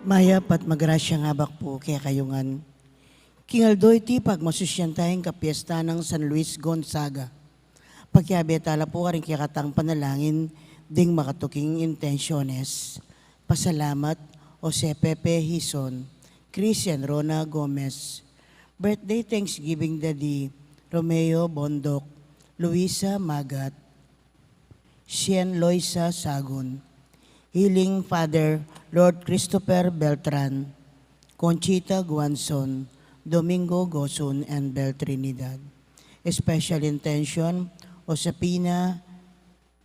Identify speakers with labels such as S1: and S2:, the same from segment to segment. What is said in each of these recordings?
S1: Maya pat magrasya nga bak po kaya kayungan. Kingaldoy ti pagmasusyan tayong kapiesta ng San Luis Gonzaga. Pagkabetala po ka rin kikatang panalangin ding makatuking intensyones. Pasalamat Jose Pepe Hison, Christian Rona Gomez. Birthday Thanksgiving Daddy Romeo Bondok, Luisa Magat, Sien Loisa Sagun. Healing Father Lord Christopher Beltran, Conchita Guanzon, Domingo Gosun, and Bel Trinidad. Special intention, Josepina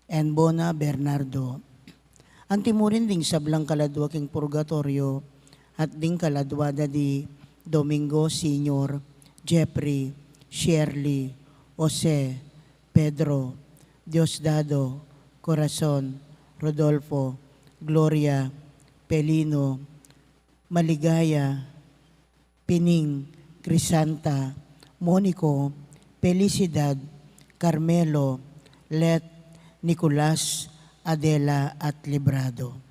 S1: and Bona Bernardo. Antimurin ding sablang kaladwa king purgatorio at ding kaladwada di Domingo Senior, Jeffrey, Shirley, Jose, Pedro, Diosdado, Corazon, Rodolfo, Gloria, Pelino, Maligaya, Pining, Crisanta, Monico, Felicidad, Carmelo, Let, Nicolas, Adela at Librado.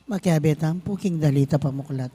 S1: Makiabetan po king dalita pamuklat.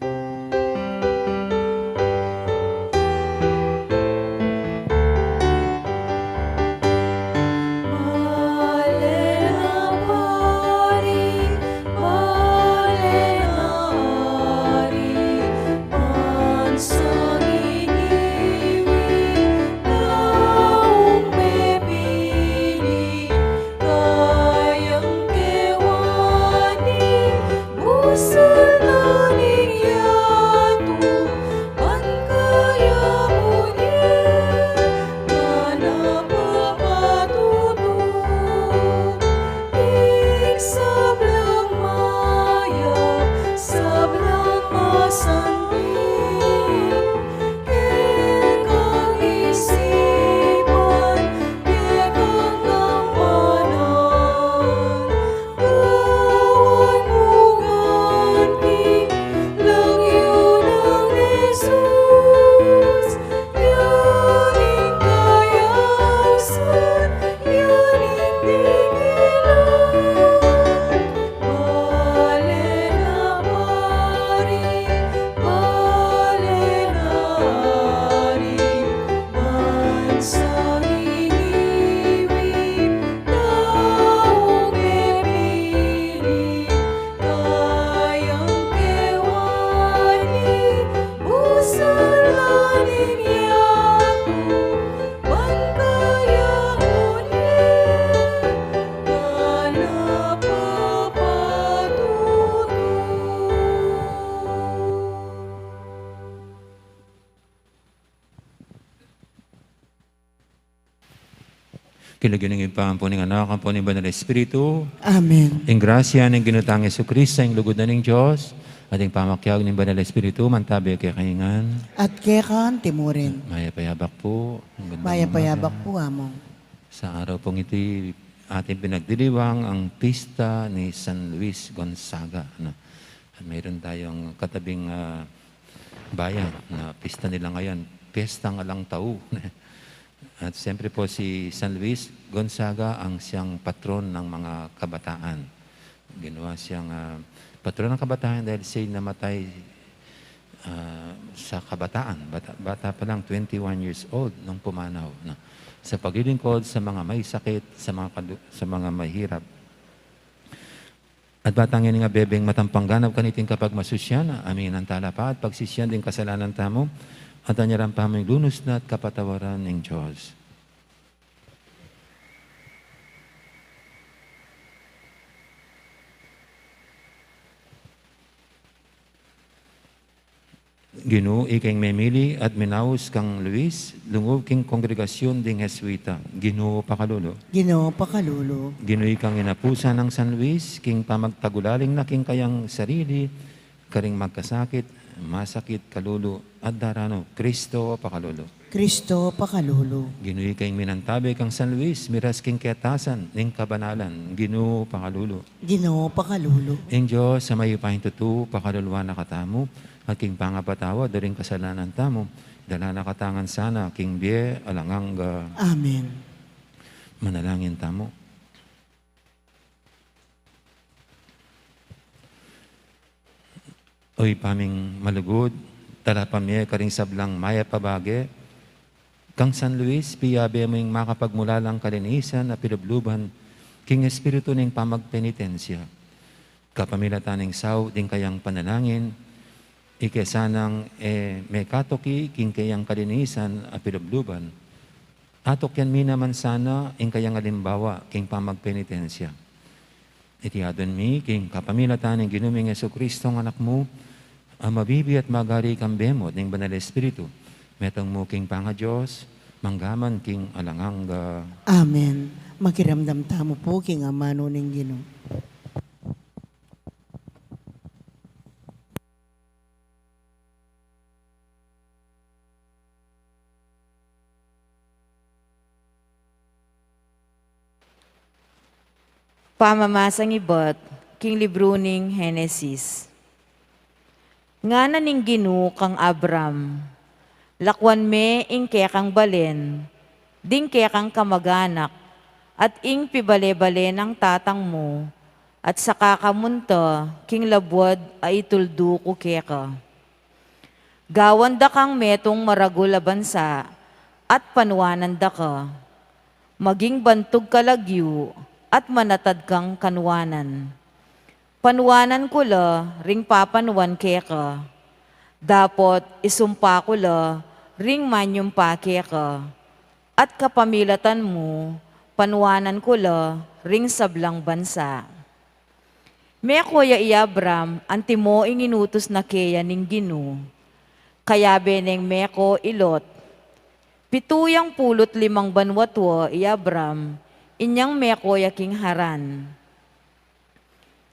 S2: Kinagyaningin pa ang po ng anak, ang po ng Banal Espiritu.
S1: Amen.
S2: Ang grasya ng ginutang Yesu Cristo, ang lugod na ng Diyos, at ang pamakyag ng Banal Espiritu, mantabi kay kahingan.
S1: At kekan timurin.
S2: Maya payabak po.
S1: Maya payabak po among.
S2: Sa araw pong iti, ating pinagdiriwang ang pista ni San Luis Gonzaga. At mayroon tayong katabing bayan na pista nila ngayon. piyesta ng alang tao. At siyempre po si San Luis Gonzaga ang siyang patron ng mga kabataan. Ginawa siyang patron ng kabataan dahil siya namatay sa kabataan. Bata pa lang, 21 years old nung pumanaw. Sa paglilingkod sa mga may sakit, sa mga mahirap. At batangin nga bebeng matampangganap kanitin kapag masusyan, amin ang tala pa at pagsisyan din kasalanan tamo, at anyaran pa may lunos na at kapatawaran ng Diyos. Ginoo iking memili at minaus kang Luis, lungog king kongregasyon ding Jesuita. Ginoo pakalulo.
S1: Ginoo pakalulo.
S2: Ginoo ikang inapusa ng San Luis, king pamagtagulaling na king kayang sarili, karing magkasakit, masakit kalulo, at darano, Kristo pakalulo.
S1: Kristo pakalulo.
S2: Ginoo ikang minantabi kang San Luis, miras king kiatasan, ning kabanalan. Ginoo pakalulo.
S1: Ginoo pakalulo.
S2: Ing Diyos sa may pahintutu, pakaluluwa na katamo, at king pangapatawa, daring kasalanan tamo, dala na katangan sana, king biye, alangang
S1: Amen.
S2: manalangin tamo. Oy paming malugod, tala pamye karing sablang maya pabage, kang San Luis, piyabe mo yung makapagmula lang kalinisan na pinabluban, king espiritu ning pamagpenitensya. Kapamilatan ng saw, ding kayang panalangin, ikesanang may katoki, king kayang kalinisan at pinabluban. Atok yan minaman sana, ing kayang alimbawa, king pamagpenitensya. Itiyadon mi, king kapamilatan ng ginuming Jesucristo ng anak mo, ang mabibi at magari kang bemot ng banal espiritu. Metong mo king panga Diyos, manggaman king alangang
S1: Amen. Makiramdam tamo po king amano ning Ginoo.
S3: Pamamasang ibot, king libro ning Henesis. Nga na ning Ginoo kang Abram, lakwan me ing kaya kang balen, ding kaya kang kamaganak, at ing pibale-bale ng tatang mo, at sa kakamunta, king labwad ay ituldu ko kaya ka. Gawan da kang metong maragula bansa, at panuanan da ka. Maging bantog kalagyo, at manatad kang kanwanan. Panwanan ko la, ring papanwan kaya ka. Dapot isumpa ko la, ring manyumpa kaya ka. At kapamilatan mo, panwanan ko la, ring sablang bansa. May kuya Iabram, antimo ing inutos na kaya ning Ginoo. Kaya beneng meko ilot. Pituyang pulot 5 banwatwa Iabram, inyang meko yaking haran.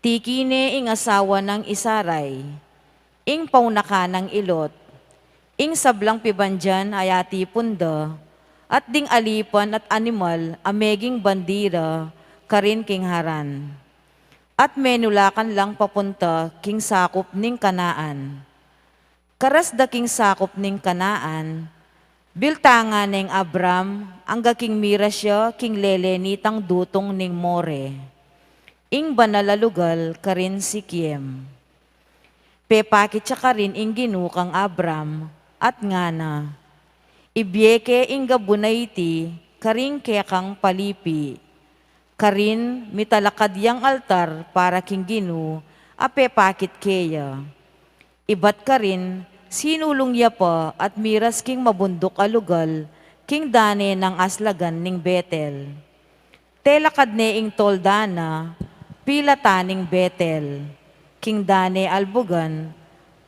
S3: Tikine ing asawa ng Isaray, ing paunaka ng ilot, ing sablang pibandyan ayati punda, at ding alipan at animal ameging bandira, karin king haran. At menulakan lang papunta king sakop ning Kanaan. Karas da king sakop ning Kanaan, biltanga ning Abram, ang gaking mira siya, king lele nitang dutong ning More. Ing banalalugal karin si Kiem. Pepakit siya karin ing ginukang Abram, at ngana. Ibyeke ing gabunayti, karing kekang palipi. Karin mitalakad yang altar para king ginu, apepakit keya. Ibat karin, sinulong ya pa at miras king mabundok alugal, king dane ng aslagan ning Betel. Telakad ne ing toldana, pilataning Betel, king dane albugan,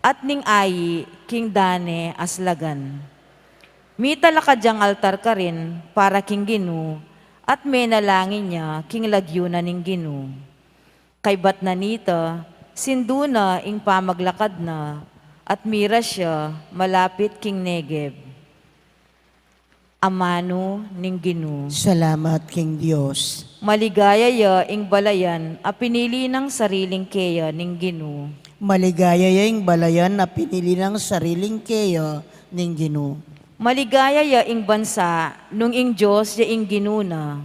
S3: at ning ayi, king dane aslagan. Mitalakad yang altar ka rin para king ginu, at menalangin niya king lagyo na ning ginu. Kay bat na nita, sinduna ing pamaglakad na, at mira siya malapit king Negeb. Amano ning Ginoo.
S1: Salamat king Dios.
S3: Maligaya ya ing balayan a pinili ng sariling keya ning Ginoo.
S1: Maligaya yung balayan na pinili ng sariling keyo ning Ginoo.
S3: Maligaya ya ing bansa, nung ing Diyos ya ing ginuna.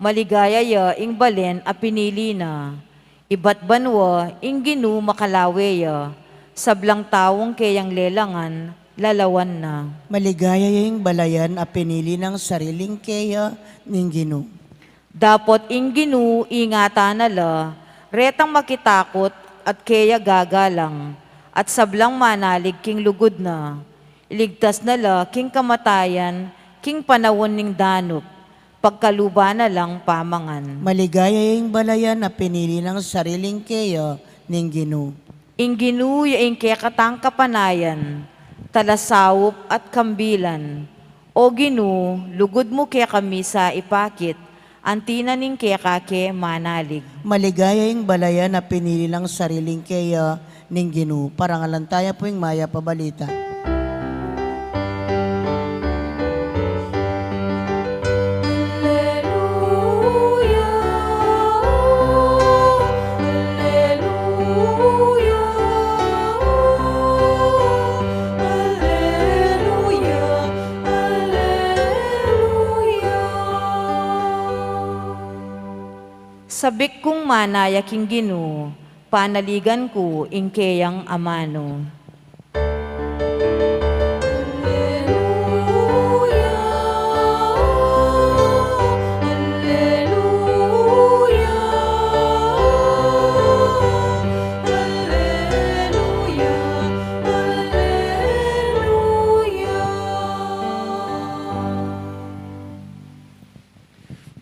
S3: Maligaya ya ing balen a pinili na. Iba't banwa ing ginu makalawe ya. Sablang tawong kayang lelangan, lalawan na.
S1: Maligaya yung balayan a pinili ng sariling keya ning Ginoo.
S3: Dapot ing ginu ingatan nala, retang makitakot at kaya gagalang, at sablang manalig king lugod na. Iligtas nala king kamatayan, king panawon ning danop, pagkaluba na lang pamangan.
S1: Maligaya yung balayan a pinili ng sariling keya ning Ginoo.
S3: Ing ginu ya ing kaya katang kapanayan, talasawop at kambilan. O ginu, lugod mo kaya kami sa ipakit, antina ning kaya kake manalig.
S1: Maligaya yung balayan na pinili ng sariling keya ning Ginoo. Parangalan tayo po yung maya pabalita.
S3: Sabik kong manayaking ginu, panaligan ko ingkeyang amano.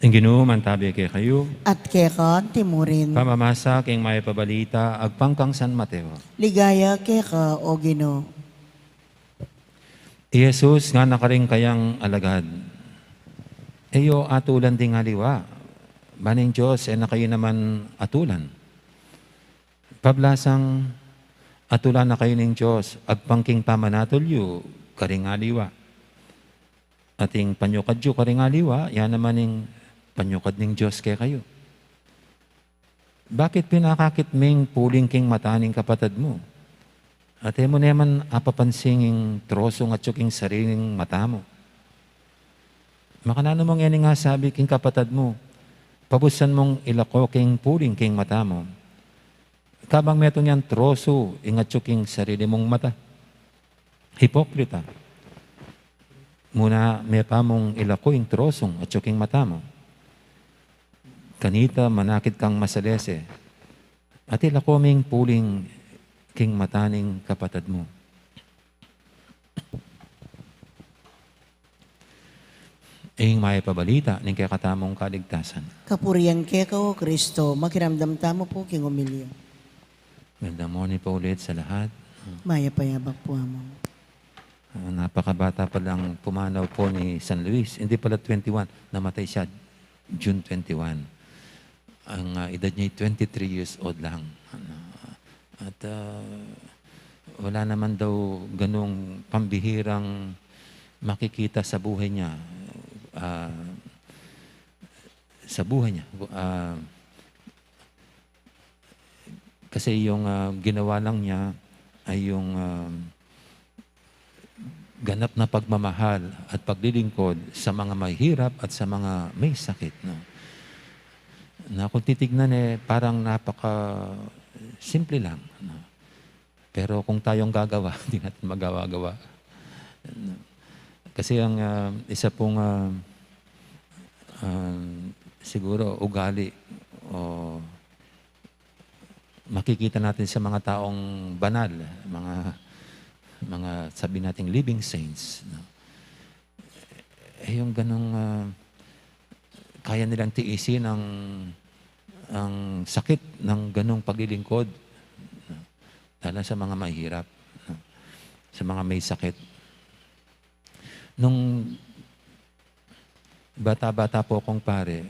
S2: Ang Ginoo mantabi kay kayo,
S1: At keka timurin.
S2: pamamasa king may pabalita, agpangkang San Mateo.
S1: Ligaya keka o Ginoo.
S2: Jesus nga nakaring kayang alagad. Eyo atulan ding aliwa. Baning Diyos, na kayo naman atulan. Pablasang atulan na kayo ng Diyos, agpangking pamanatulyo, karing aliwa. Ating panyukadyo karing aliwa, yan naman yung panyukad ng Diyos kaya kayo. Bakit pinakakit ming puling king mataning kapatid mo? At mo naman apapansinging troso nga tsuking sariling mata mo. Makanano mong yan nga sabi king kapatid mo, pabusan mong ilako king puling king mata mo. Kabang meto niyan troso, ingat tsuking sarili mong mata. Hipokrita. Muna may pa mong ilako yung trosong at tsuking mata mo. Kanita manakit kang masalese. At ilako ming puling king mataning kapatid mo. Ing may pabalita ning kaya katamong kaligtasan.
S1: Kapuriyan keka o Kristo. Makiramdam tamo po king umilyo.
S2: Ganda mo ni pa ulit sa lahat.
S1: Maya payabak po mo.
S2: Napakabata pa lang pumanaw po ni San Luis. Hindi pala 21. Namatay siya June 21. Ang edad niya ay 23 years old lang. At wala naman daw ganong pambihirang makikita sa buhay niya. Kasi yung ginawa lang niya ay yung ganap na pagmamahal at paglilingkod sa mga mahirap at sa mga may sakit. No? Na kung titignan parang napaka-simple lang. No? Pero kung tayong gagawa, hindi natin magawa-gawa. No? Kasi ang isa pong siguro ugali o makikita natin sa mga taong banal, mga sabi nating living saints. No? Yung ganong kaya nilang tiisin ang sakit ng ganong paglilingkod. No? Lalo sa mga mahirap, no? Sa mga may sakit. Nung bata-bata po akong pare,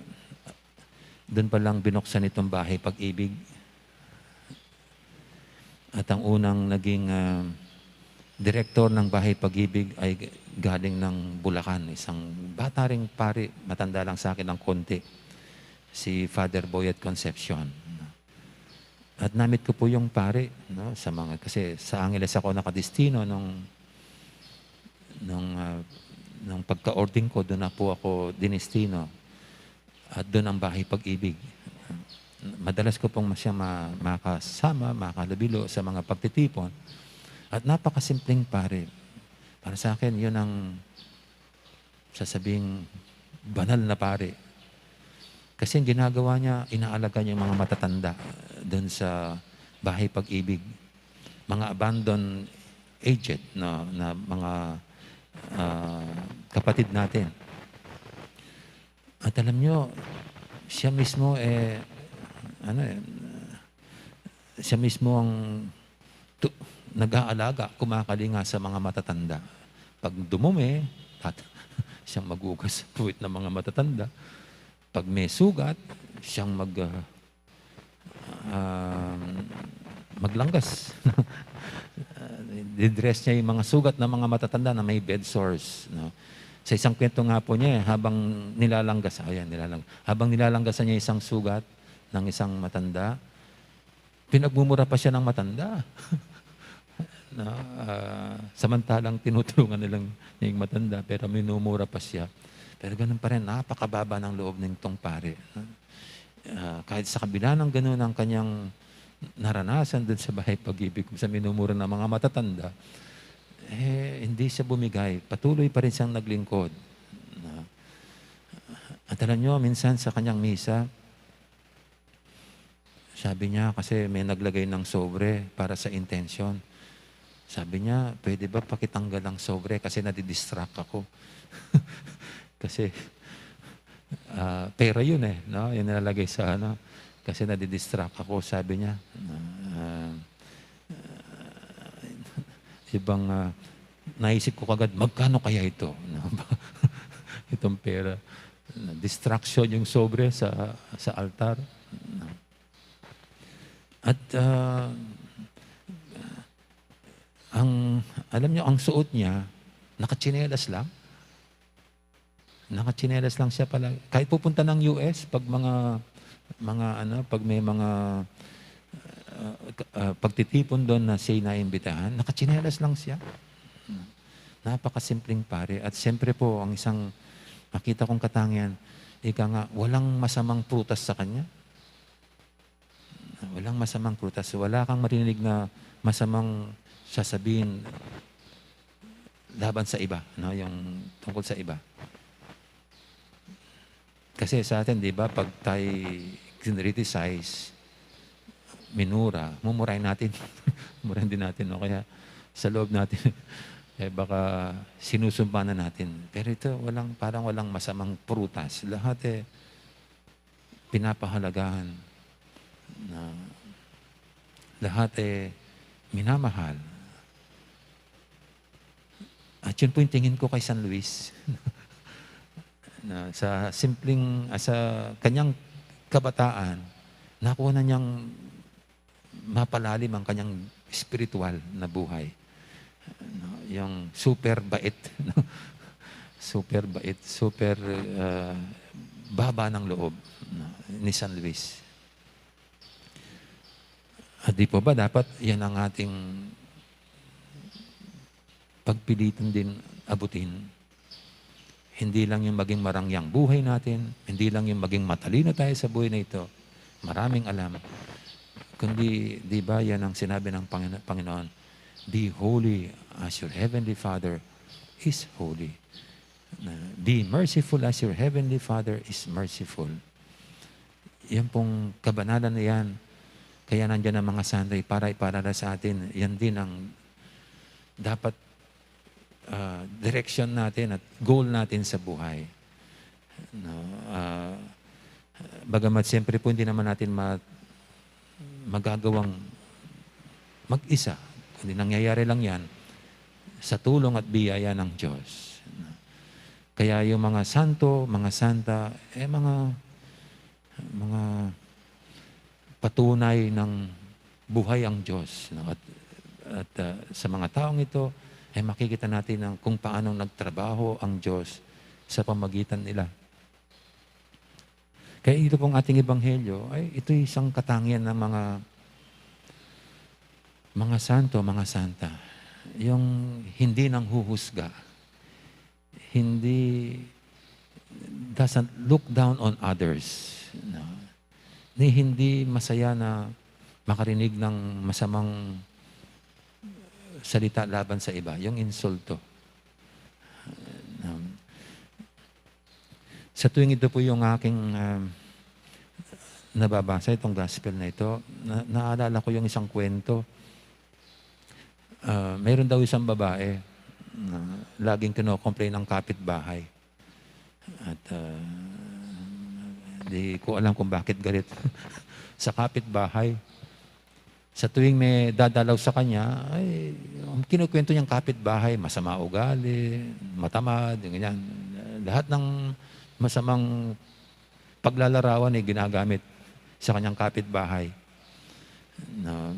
S2: doon pa lang binuksan itong bahay pag-ibig. At ang unang naging direktor ng bahay pag-ibig ay galing ng Bulacan. Isang bata ring pare, matanda lang sa akin ng konti. Si Father Boyet Concepcion. At namit ko po yung pare, no, sa mga, kasi sa Angeles ako nakadestino nung pagka-ording ko, doon na po ako dinestino. At doon ang bahay pag-ibig. Madalas ko pong siya makasama, makalabilo sa mga pagtitipon. At napakasimpleng pare. Para sa akin, yun ang sasabing banal na pare. Kasi ang ginagawa niya, inaalaga niya yung mga matatanda doon sa bahay pag-ibig. Mga abandoned aged na mga kapatid natin. At alam nyo, siya mismo siya mismo ang nag-aalaga, kumakalinga sa mga matatanda. Pag dumumi, siyang magugas sa puwit ng mga matatanda. Pag may sugat, siyang maglanggas. Didress niya yung mga sugat ng mga matatanda na may bed sores. No? Sa isang kwento nga po niya, habang nilalanggasan niya isang sugat ng isang matanda, pinagmumura pa siya ng matanda. No? Samantalang tinutulungan niya yung matanda, pero minumura pa siya. Pero ganun pa rin, napakababa ng loob ng tong pare. Kahit sa kabila ng ganun ang kanyang naranasan dun sa bahay pag-ibig, sa minumura ng mga matatanda, hindi siya bumigay. Patuloy pa rin siyang naglingkod. At alam nyo, minsan sa kanyang misa, sabi niya, kasi may naglagay ng sobre para sa intention. Sabi niya, pwede ba pakitanggal ang sobre kasi nadidistract ako. Kasi pera yun no? Yung nilalagay sa kasi nadidistract ako, sabi niya. Naisip ko kagad, magkano kaya ito? Itong pera. Distraction yung sobre sa altar. At alam niyo, ang suot niya, nakatsinelas lang. Nakatsinelas lang siya pala. Kahit pupunta ng US, pag pag may mga pagtitipon doon na siya naimbitahan, nakatsinelas lang siya. Napakasimpleng pare. At siyempre po, ang isang nakita kong katangian, walang masamang prutas sa kanya. Walang masamang prutas. Wala kang marinig na masamang sasabihin laban sa iba, yung tungkol sa iba. Kasi sa atin, di ba, pag tayo criticize, minura, mumurahin natin. Mumurahin din natin, no? Kaya sa loob natin, baka sinusumpa na natin. Pero ito, parang walang masamang prutas. Lahat pinapahalagahan. Lahat minamahal. At yun po yung tingin ko kay San Luis. Sa kanyang kabataan, nakuha na niyang mapalalim ang kanyang spiritual na buhay. Yung super bait. Super bait, super baba ng loob ni San Luis. At di po ba dapat yan ang ating pagpilitan din abutin? Hindi lang yung maging marangyang buhay natin, hindi lang yung maging matalino tayo sa buhay na ito, maraming alam, kundi, di ba, yan ang sinabi ng Panginoon, be holy as your heavenly Father is holy. Be merciful as your heavenly Father is merciful. Yan pong kabanalan na yan, kaya nandiyan ang mga Sunday para iparala sa atin, yan din ang dapat direction natin at goal natin sa buhay. Bagamat siyempre po hindi naman natin magagawang mag-isa. Kundi nangyayari lang yan sa tulong at biyaya ng Diyos. Kaya yung mga santo, mga santa, mga patunay ng buhay ang Diyos. At sa mga taong ito, makikita natin kung paano nagtrabaho ang Diyos sa pamagitan nila. Kaya ito pong ating ebanghelyo, ito isang katangian ng mga santo, mga santa. Yung hindi nang huhusga. hindi doesn't look down on others. No? Ni hindi masaya na makarinig ng masamang salita laban sa iba, yung insulto. Sa tuwing ito po yung aking nababasa, itong gospel na ito, naalala ko yung isang kwento. Mayroon daw isang babae na laging kino-complain ng kapitbahay. At di ko alam kung bakit galit sa kapitbahay. Sa tuwing may dadalaw sa kanya, ay kinukwento niyang kapitbahay, masama ugali, matamad, ganyan. Lahat ng masamang paglalarawan ay ginagamit sa kanyang kapitbahay. No.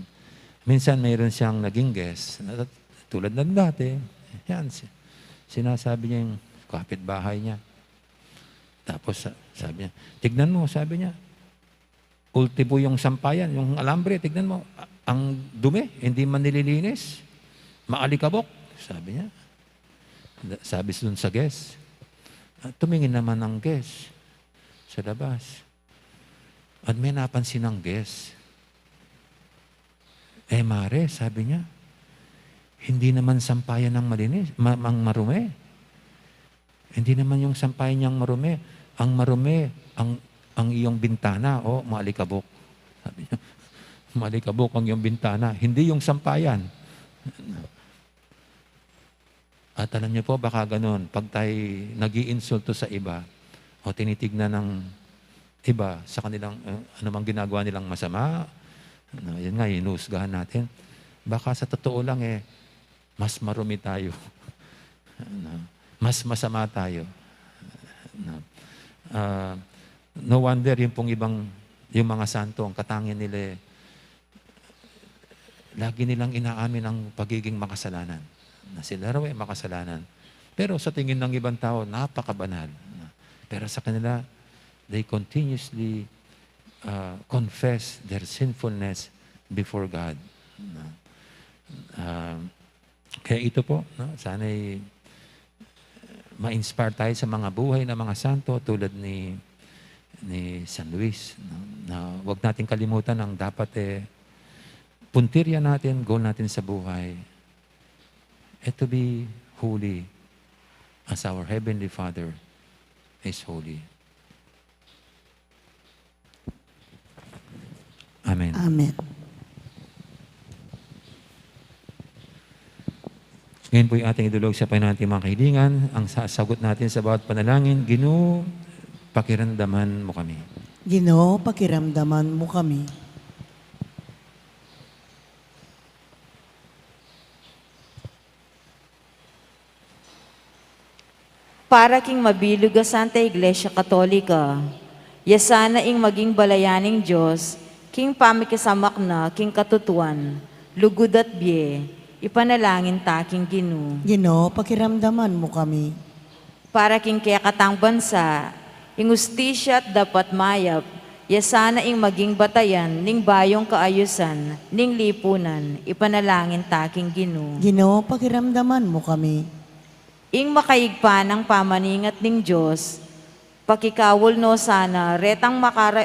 S2: Minsan mayroon siyang naging guest, tulad ng dati. Yan, sinasabi niya yung kapitbahay niya. Tapos sabi niya, tignan mo, sabi niya, ultimo yung sampayan, yung alambre, tignan mo, ang dumi, hindi man nililinis, maalikabok, sabi niya. Sabi dun sa guest. Tumingin naman ang guest sa labas. At may napansin ng guest. Mare, sabi niya, hindi naman sampayan ng malinis, marumi. Hindi naman yung sampayan niyang marumi. Ang marumi, ang iyong bintana, maalikabok. Sabi niya, maalikabok ang iyong bintana. Hindi yung sampayan. At alam niyo po, baka ganun, pag tayo nag-iinsulto sa iba, o tinitignan ng iba sa kanilang, anumang ginagawa nilang masama, yun nga, inuusgahan natin. Baka sa totoo lang, mas marumi tayo. Mas masama tayo. No wonder yung pong ibang, yung mga santo, ang katangian nila, lagi nilang inaamin ang pagiging makasalanan. Na sila raw ay makasalanan. Pero sa tingin ng ibang tao, napakabanal. Pero sa kanila, they continuously confess their sinfulness before God. Kaya ito po, sana'y ma-inspire tayo sa mga buhay ng mga santo tulad ni San Luis. Na huwag natin kalimutan ang dapat puntirya natin, goal natin sa buhay. To be holy as our Heavenly Father is holy. Amen.
S1: Amen.
S2: Ngayon po yung ating idulog sa Panginoon nating mga kahilingan. Ang sasagot natin sa bawat panalangin, Ginoo, pakiramdaman mo kami.
S1: Ginoo, pakiramdaman mo kami.
S3: Para king mabilog a Santa Iglesia Katolika, yasana ing maging balayaning Diyos, king pamikisamak na, king katutuan, lugod at biye, ipanalangin taking Ginoo.
S1: Ginoo, pakiramdaman mo kami.
S3: Para king kayakatang bansa, ing ustisya at dapat mayap, yasana ing maging batayan, ning bayong kaayusan, ning lipunan, ipanalangin taking Ginoo.
S1: Ginoo, pakiramdaman mo kami.
S3: Ing makaigpa ng pamaningat ning Diyos, pakikawol no sana, retang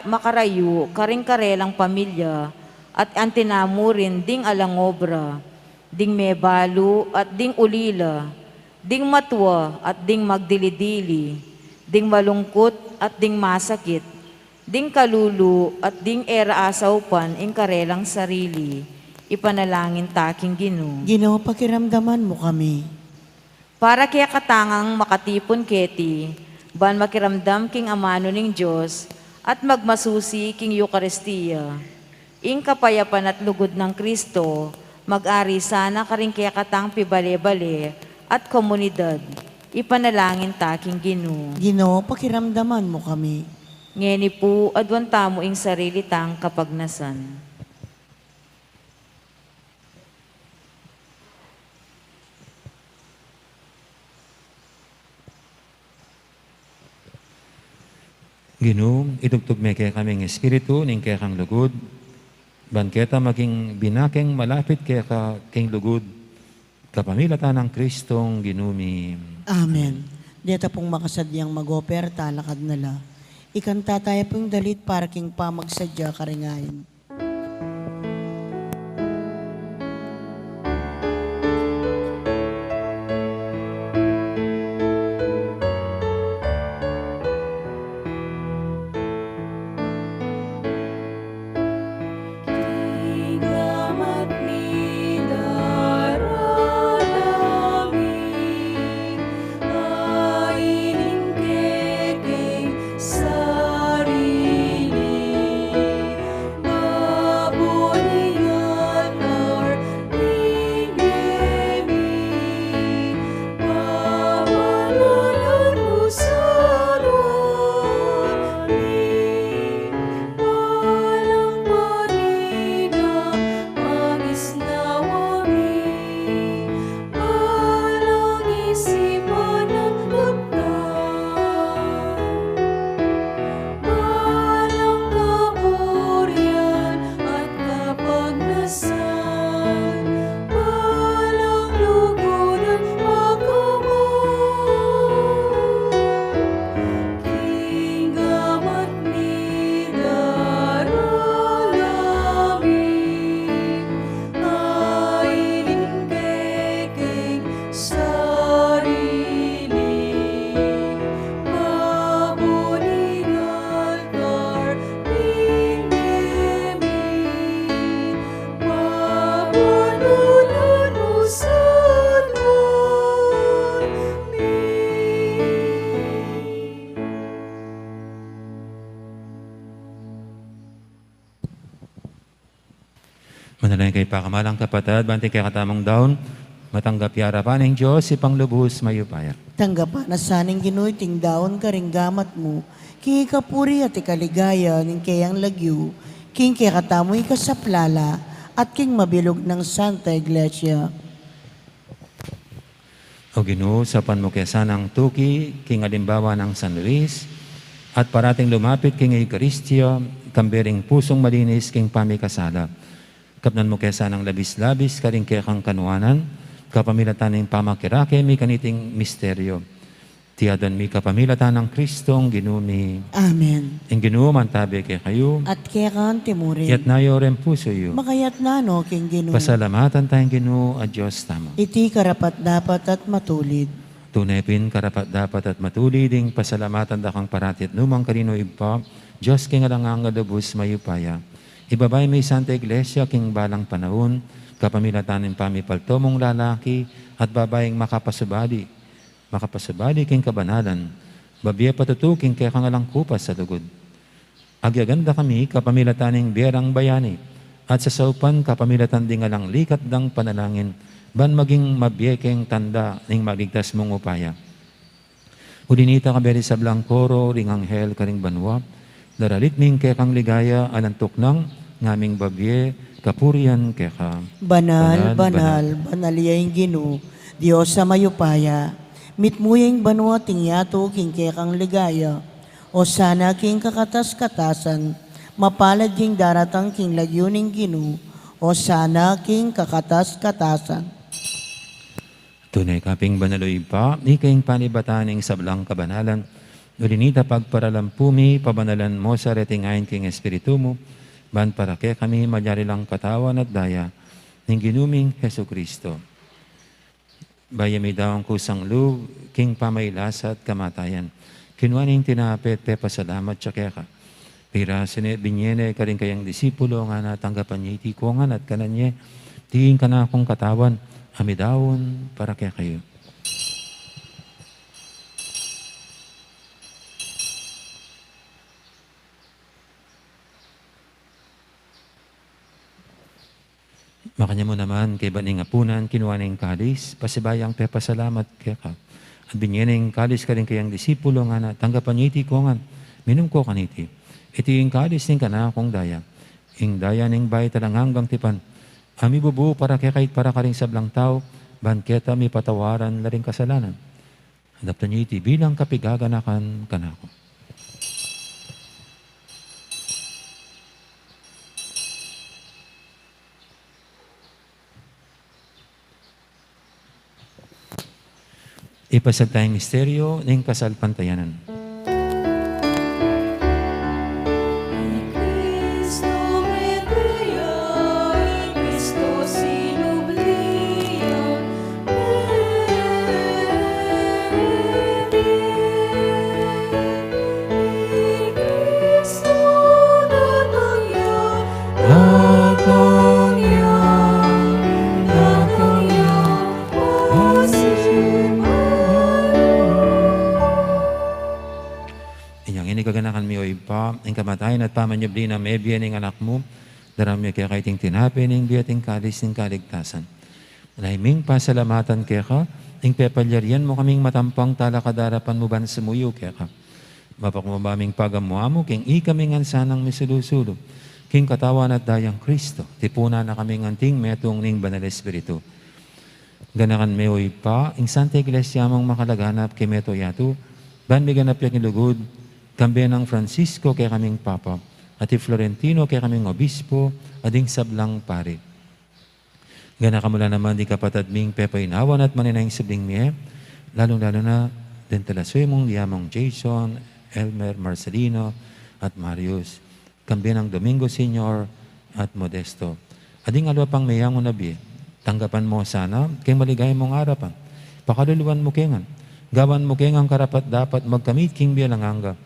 S3: makarayu, karing-karelang pamilya, at antinamurin ding alangobra, ding mebalu at ding ulila, ding matwa at ding magdilidili, ding malungkot at ding masakit, ding kalulu at ding era asawpan ing karelang sarili, ipanalangin taking Ginoo.
S1: Ginoo, pakiramdaman mo kami.
S3: Para kaya katangang makatipon keti, ban makiramdam king amano ning Diyos, at magmasusi king Eucharistia. Ing kapayapan at lugod ng Kristo, mag-ari sana karing kaya katang pibale-bale at komunidad, ipanalangin taking Ginoo.
S1: Ginoo, pakiramdaman mo kami.
S3: Ngeni po, adwanta mo ing sarili tang kapagnasan.
S2: Ginoo, itugtog me kaya kaming espiritu, ning kaya kang lugod. Banketa maging binaking malapit kaya ka king lugod. Kapamilata ng Kristong ginumi.
S1: Amen. Deta pong makasadyang mag-operta, lakad nala. Ikanta tayo pong dalit para king pamagsadya karingayin.
S3: Ingamat ni daralami, ainin kekeng sarili, babuningan arlingemi, pamanalan mo sa langit, walang marina ang isnawami, walang isipan ng luptan, walang kaburian at kapagnasan, walang lugod at pagkamot. Kinggamat ni daralami, ainin kekeng sarili, mabuningan karlingemi, pamanalan mo sa langit.
S2: Manalangin kay pakamalang kapatid, banting kay katamang daon, matanggap yarapan ng Diyos, ipang lubos mayupaya.
S1: Tanggapan na saning Ginoy ting daon karinggamat mo, king ikapuri at ikaligaya ning kayang lagyu, king kayakatamoy kasaplala, at king mabilog ng Santa Iglesia.
S2: O Ginoo, sa panmukyasan ng tuki, king alimbawa ng San Luis, at parating lumapit king Eucharistia, kambering pusong malinis king pamikasala. Kapnan mo kesa ng labis-labis, karing kekang kanuanan, kapamilatan ng pamakirake, mi kaniting misteryo. Tiyadan mi kapamilatan ng Kristong ginumi.
S1: Amen.
S2: Ang Ginoo mantabi kay kayo,
S1: At kekan timurin,
S2: yat nayo rin puso yo.
S1: makayat na no king Ginoy.
S2: Pasalamatan tayong Ginoo at Diyos tamo.
S1: Iti karapat dapat at matulid.
S2: Tunay pin karapat dapat at matuliding pasalamatan da kang paratit numang kanino ibpa, Diyos king alangang adabos mayupaya. Ibabay may Santa Iglesia king balang panahon, kapamilatan ng pamipalto mong lalaki at babayeng makapasubali. Makapasubali king kabanalan, babiya patutuking kaya kang alang kupas sa lugod. Agyaganda kami kapamilatan ng biyerang bayani, at sa saupan kapamilatan ding alang likat dang panalangin, ban maging mabiyekeng tanda ning maligtas mong upaya. Ulinita ka beri sa Blancoro, ring anghel karing banwa, daralit ning kaya kang ligaya, alantok ng ngaming babye, kapurian kaya ka.
S1: Banal, banal, banaliyang Gino, Diyos sa mayupaya, mitmuyeng banwa tingyato king kekang ligaya, o sana king kakatas-katasan, mapalad king daratang king lagyuning Gino, o sana king kakatas-katasan.
S2: Tunay kaping banaloy pa, ikaing panibataning sablang kabanalan, ulinita pagparalampumi, pabanalan mo sa retingayin king espiritu mo, ban para kaya kami magyari lang katawan at daya, ng ginuming Heso Kristo. Bayami daw ang kusang lug, king pamaylas at kamatayan. Kinuaning tinapit, te pasalamat siya kaya ka. Pira sinet binyene ka rin kayang disipulo nga natanggapan niya itikongan at kananye, tingin ka na akong katawan, amidawon para kaya kayo. Makanya mo naman kay baning apunan, kinuha na yung kalis, pasibayang te pasalamat kaya ka. At binyening kalis ka rin kayang disipulo nga na tanggapan niya itikongan, minum ko kaniti. Iti yung kalis ning kana kong daya. Ing daya ning bay talang hanggang tipan. Ami bubu para kaya kahit para ka rin sablang tao, banketa mi patawaran na rin kasalanan. Adaptan niya iti bilang kapigaganakan kanako. Ipasag tayong misteryo ng kasalpantayanan.
S4: Cristo Medea, Cristo Sinublia, Cristo Natangya, Natangya, Natangya,
S2: Inyang inigaganakan mi o ipa, ang kamatayan at pamanyabli na may biyan ng anak mo, darami kaya kaiting tinapi ng biyating kalis ng kaligtasan. Naiming pasalamatan kaya ka, ang pepalyarian mo kaming matampang talakadarapan mo ban sumuyo kaya ka. Mapakumabaming pagamuha mo, king ikaming ansanang misulusulo, king katawan at dayang Kristo, tipuna na kaming anting metong ning banal espiritu. Ganakan me o ipa, ang Santa Iglesia mong makalaganap kay meto yato, ban may ganap yak ilugod, kambi ng Francisco kay kaming Papa, at Florentino kay kaming Obispo, ading sablang pari. Gana kamula naman di kapatad ming pepainawan at maninayang sibling miye, lalong-lalo na din talasoy mong liyamong Jason, Elmer, Marcelino, at Marius. Kambi ng Domingo Senior at Modesto. Ading alwa pang mayang unabi, tanggapan mo sana, kay maligay mong arapan. Pakaluluan mo kengan. Gawan mo kengang karapat dapat magkamit king bialanganga.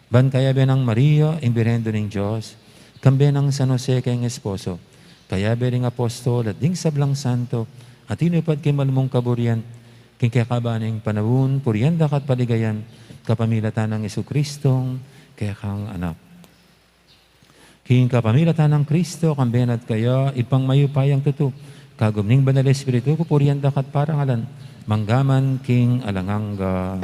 S2: Ban kaya ng Maria, imbirendo ng Diyos, kambi ng San Jose kayong esposo, kaya bering apostol at ding sablang santo, at inupad kay malmong kaburian, king kakabaning panawun, purianda kat paligayan, kapamilatan ng Jesucristong kaya kang anak. King kapamilatan ng Kristo, kambihan at kaya, ipang mayupayang tuto, kagumning banal espiritu, pupurianda kat parangalan, manggaman king alanganga.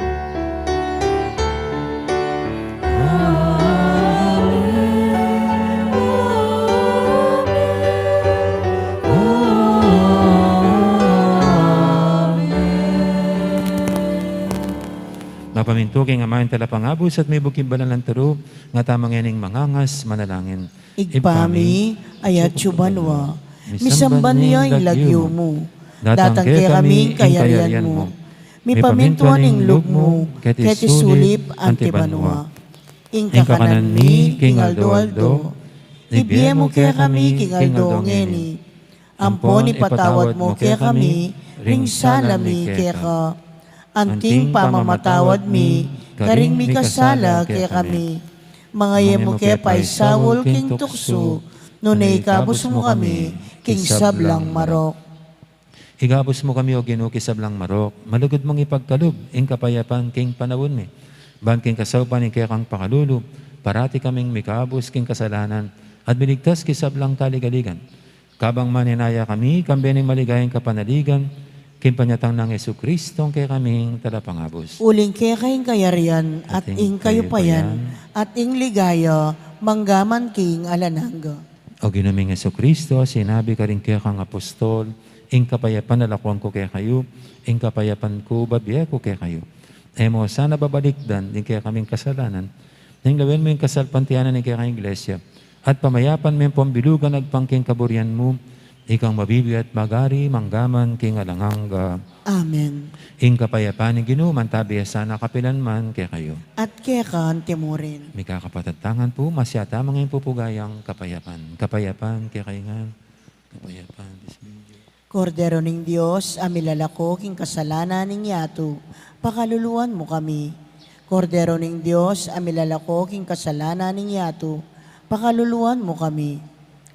S2: Mapaminto kay nga mayan talapangabos at may bukid balan ng taro, nga tamang yaning mangangas manalangin.
S1: Igpami, ayat chubanwa, misamban niya yung lagyo mo.
S2: Datang
S1: Datang kami kayarian mo. Mi pamintuan ing lug mo, ket isulip antibanwa. Ing kakanan mi, king aldo-aldo, ibiye mo kaya kami, king aldo ngeni. Ampon ipatawad mo kaya kami, ring salami kaya ka. Anting pamamatawad mi, karing mi kasala kaya kami. Mga yemo kaya paisawol king tukso, nunay kabus mo kami, king sablang marok.
S2: Igabos mo kami o ginuki sablang marok, malugod mong ipagkalub, ing kapayapan king panawon mi. Ban king kasawpan ing kaya kang pakalulu, parati kaming mikabos king kasalanan, at binigtas kisablang kaligaligan. Kabang maninaya kami, kambening maligayang kapanaligan, kimpanyatang ng Jesucristo kaya kaming talapangabos.
S1: Uling kaya kayong kayarian at ing kayupayan at ing ligaya manggaman king alanangga.
S2: O ginuming Jesucristo, sinabi ka rin kaya kang apostol, ing kapayapan nalakuan ko kaya kayo, ing kapayapan ko babiya ko kaya kayo. Emo sana babalikdan din kaya kaming kasalanan, ning lawin mo yung kasalpantianan ng kaya kayong iglesia, at pamayapan mo yung pambilugan at pangking kaburian mo, ikang mabibi at magari, manggaman, king alanganga.
S1: Amen.
S2: Ing kapayapaan ng ginuman, tabi sana kapilan man kaya kayo.
S1: At kaya ka timurin.
S2: May kakapatatangan po, masyata mga pupugayang kapayapan. Kapayapan, kaya kayo nga. Kapayapan, dismilyo.
S1: Kordero ning Diyos, amilalako king kasalanan ning yato, pakaluluan mo kami. Kordero ning Diyos, amilalako king kasalanan ning yato, pakaluluan mo kami.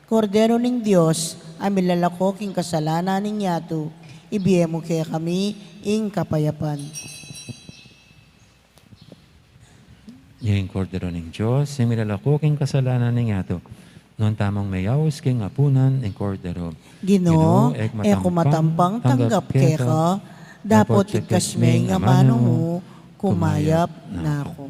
S1: Kordero ning Diyos, amilalako king kasalanan ning yato, ibiye mo kaya kami ing kapayapan.
S2: Yung kordero ng Diyos, yung milalako king kasalanan ng yato, noon tamang mayaws king apunan ng kordero.
S1: Ginoo, eko matampang tanggap kaya ka, dapat ikasmeng amano mo, kumayap na ako.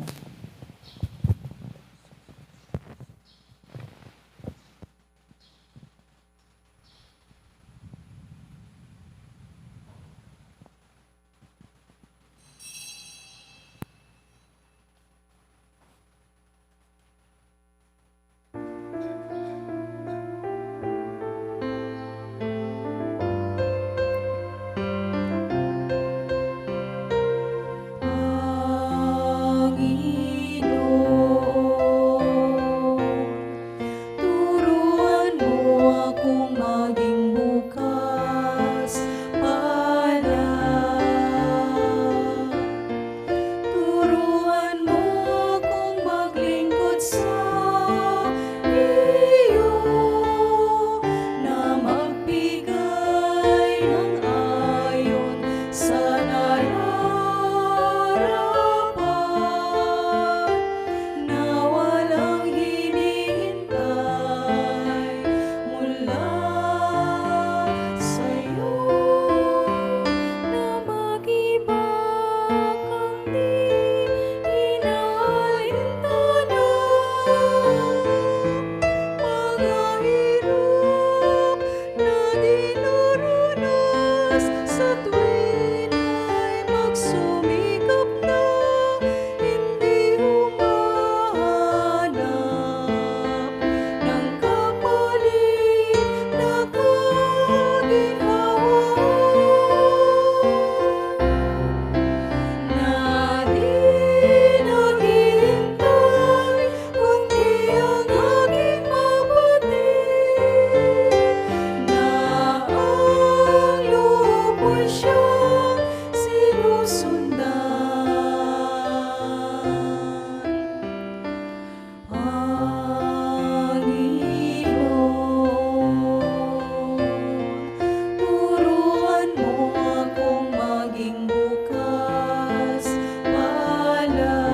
S4: maging bukas pala.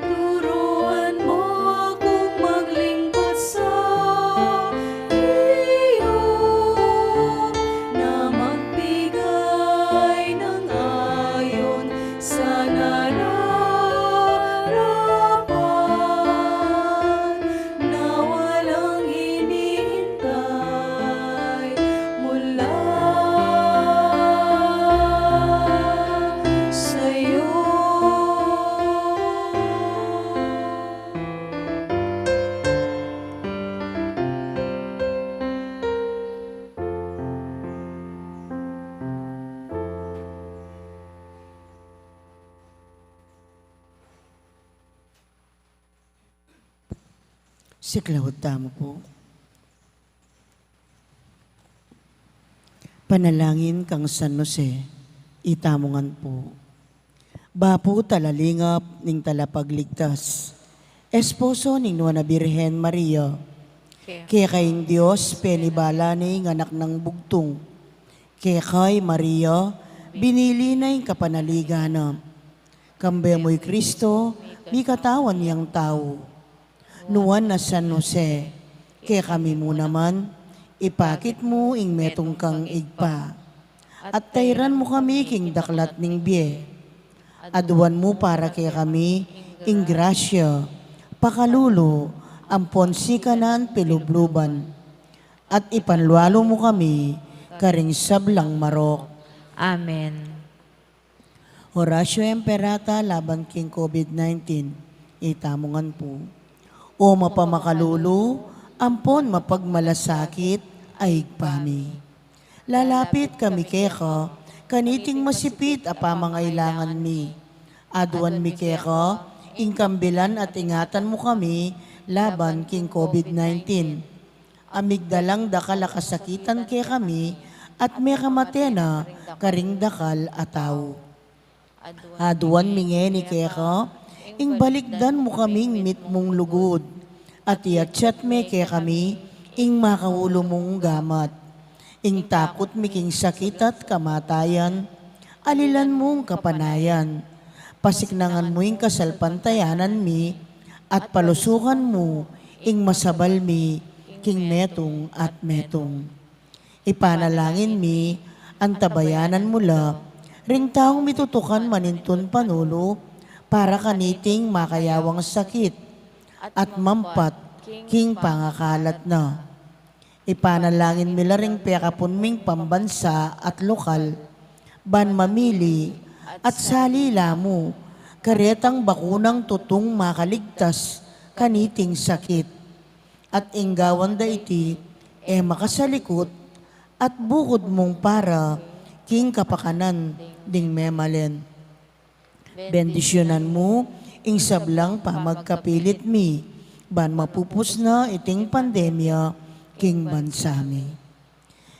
S4: Turuan mo akong maglingkod sa iyo, na magbigay ng ayon sa nararapat, na walang hinihintay mula sa'yo.
S1: Siklawot tamo po. Panalangin kang San Jose, itamongan po. Bapo talalingap ning talapagligtas. Esposo ning Nuana Birhen Maria. Kaya kayong Diyos, penibala ni anak ng bugtong. Kaya kay Maria, binili na yung kapanaliganam. Kambe mo'y Kristo, mi katawan niyang tao. Nuwan na San Jose, kaya kami mo naman, ipakit mo ing metong kang igpa. At tayran mo kami king daklat ning biye. Aduan mo para kaya kami ing grasya, pakalulo, ampon sikanan pilubluban. At ipanlualo mo kami, karing sablang marok.
S3: Amen.
S1: Horacio Emperata laban king COVID-19, itamongan po. O mapamakalulu, ampon mapagmalasakit ay igpami. Lalapit kami keka, kaniting masipit apamangailangan mi. Aduan mi keka, ingkambilan at ingatan mo kami laban king COVID-19. Amigdalang dakal akasakitan ke kami at may kamatena karing dakal ataw. Aduan mi ngeni keka, ing balikdan mo kaming mit mong lugod, at iatsyat me kaya kami, ing makaulo mong gamat. Ing takot mi king sakit at kamatayan, alilan mong kapanayan. Pasiknangan mo ing kasalpantayanan mi, at palusukan mo, ing masabal mi, king metong at metong. Ipanalangin mi, antabayanan mula, ring taong mitutukan manintun panulo, para kaniting makayawang sakit at mampat king pangakalat na. Ipanalangin mila ring pekapunming pambansa at lokal, ban mamili at salila mo, karetang bakunang tutong makaligtas kaniting sakit. At inggawan da iti, makasalikot at bukod mong para king kapakanan ding memalen. Bendisyonan mo, ing sablang pamagkapilit mi, ban mapupus na iting pandemya, king bansami.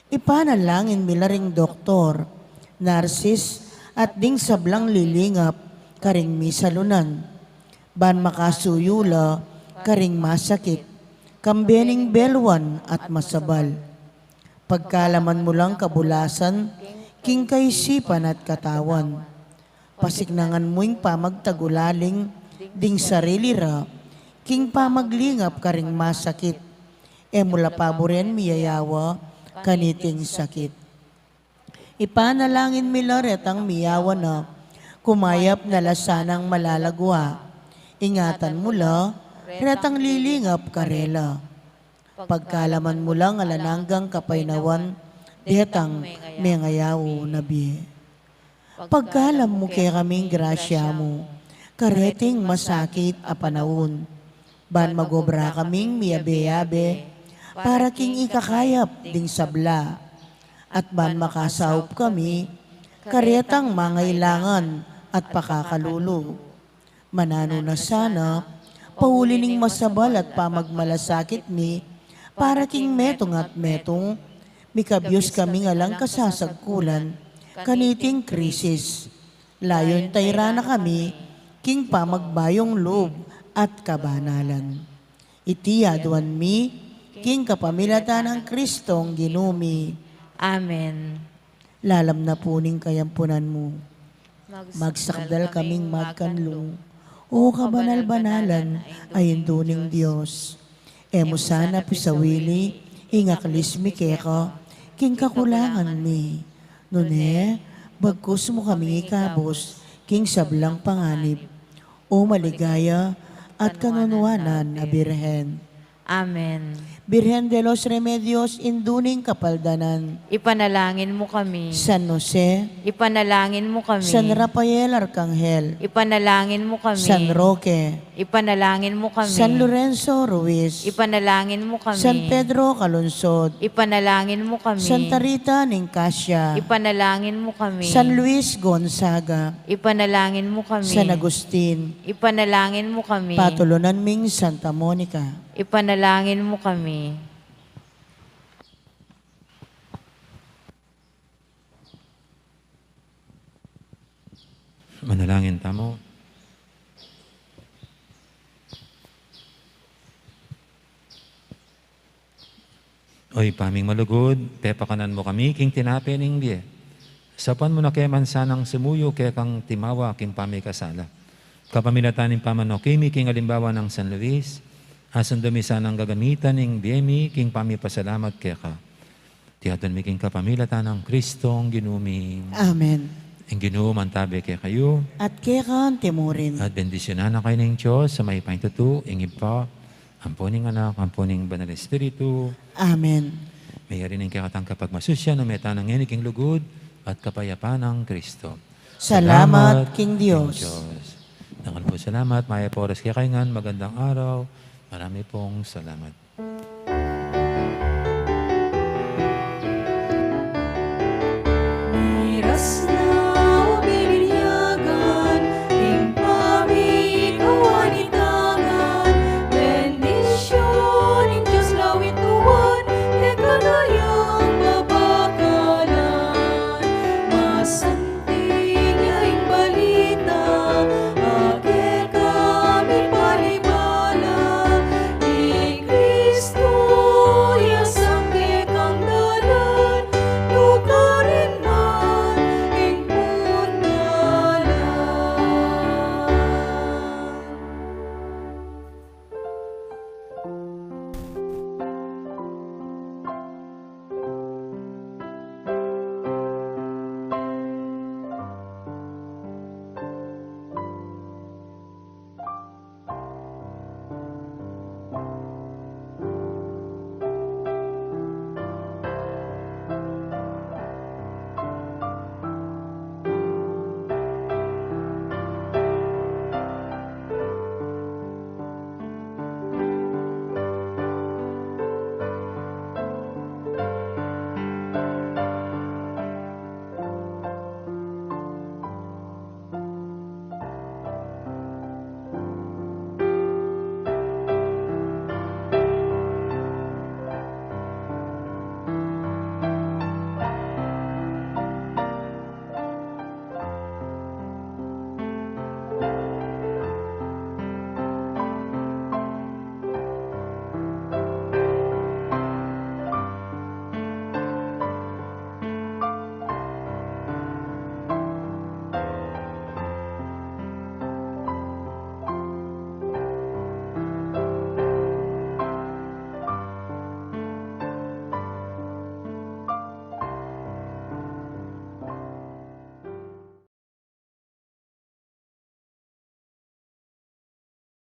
S1: Ipanalangin mila ring doktor, narsis, at ding sablang lilingap, karing misalunan, ban makasuyula, karing masakit, kambening belwan at masabal. Pagkalaman mo lang kabulasan, king kaisipan at katawan. Pasiknangan mo'ing pamagtagulaling, ding sarili ra, king pamaglingap karing masakit, mula paboren miyayawa, kaniting sakit. Ipanalangin mila retang miyawa na, kumayap na lasanang malalagwa, ingatan mula, retang lilingap karela. Pagkalaman mo lang alananggang kapaynawan, retang mengayaw nabi. Pagkalam mo kaya kaming grasya mo, kareting masakit a panahon. Ban magobra kaming miyabe-yabe, para king ikakayap ding sabla. At ban makasaup kami, karetang mangailangan at pakakalulo. Manano na sana, paulining masabal at pamagmalasakit mi, para king metong at metong, mikabyos kaming alang kasasagkulan, kaniting krisis. Layon tayra na kami, king pamagbayong loob at kabanalan. Iti aduan mi, king kapamilatan ng Kristong ginumi.
S3: Amen.
S1: lalam na puning kayampunan mo. Magsakdal kaming magkanlong, o kabanal-banalan ay induning Diyos. Emo sana pisawili, ingaklis mi keka, king kakulangan mi. Nune, bagkus mo kami ikabos, king sablang panganib, o maligaya at kanunuanan na birhen.
S3: Amen.
S1: Birhen de los Remedios, induning kapaldanan.
S3: Ipanalangin mo kami.
S1: San Jose,
S3: Ipanalangin mo kami.
S1: San Rafael Arcangel,
S3: Ipanalangin mo kami.
S1: San Roque,
S3: Ipanalangin mo kami.
S1: San Lorenzo Ruiz,
S3: Ipanalangin mo kami.
S1: San Pedro Calungsod,
S3: Ipanalangin mo kami.
S1: Santa Rita Nicasia,
S3: Ipanalangin mo kami.
S1: San Luis Gonzaga,
S3: Ipanalangin mo kami.
S1: San Agustin,
S3: Ipanalangin mo kami.
S1: Patulunan Ming Santa Monica,
S3: Ipanalangin mo kami.
S2: Manalangin tamo. Oy, paming malugod, pepakanan mo kami, king tinapening di. Sapan mo na kay mansanang sumuyo, kaya kang timawa, king pami kasala. Kapamilatanin pamano, kimi, king alimbawa ng San Luis, asan dumisa ng gagamitan ng biyemi, king pami pasalamat kaya ka. Tiyatan mi king kapamilatan ng Kristong ginuming.
S1: Amen.
S2: Ang ginuom ang tabi kaya kayo.
S1: At kekan timurin.
S2: At bendisyonan na kayo ng Diyos sa may paintutu, ingib pa, amponing anak, amponing banal espiritu.
S1: Amen.
S2: May rin ang kakatang kapag masusya na meta ng king lugod at kapayapaan ng Kristo.
S1: Salamat, King Diyos.
S2: Dangal po salamat. Maya po oras kaya kayo nga. Magandang araw. Marami pong salamat.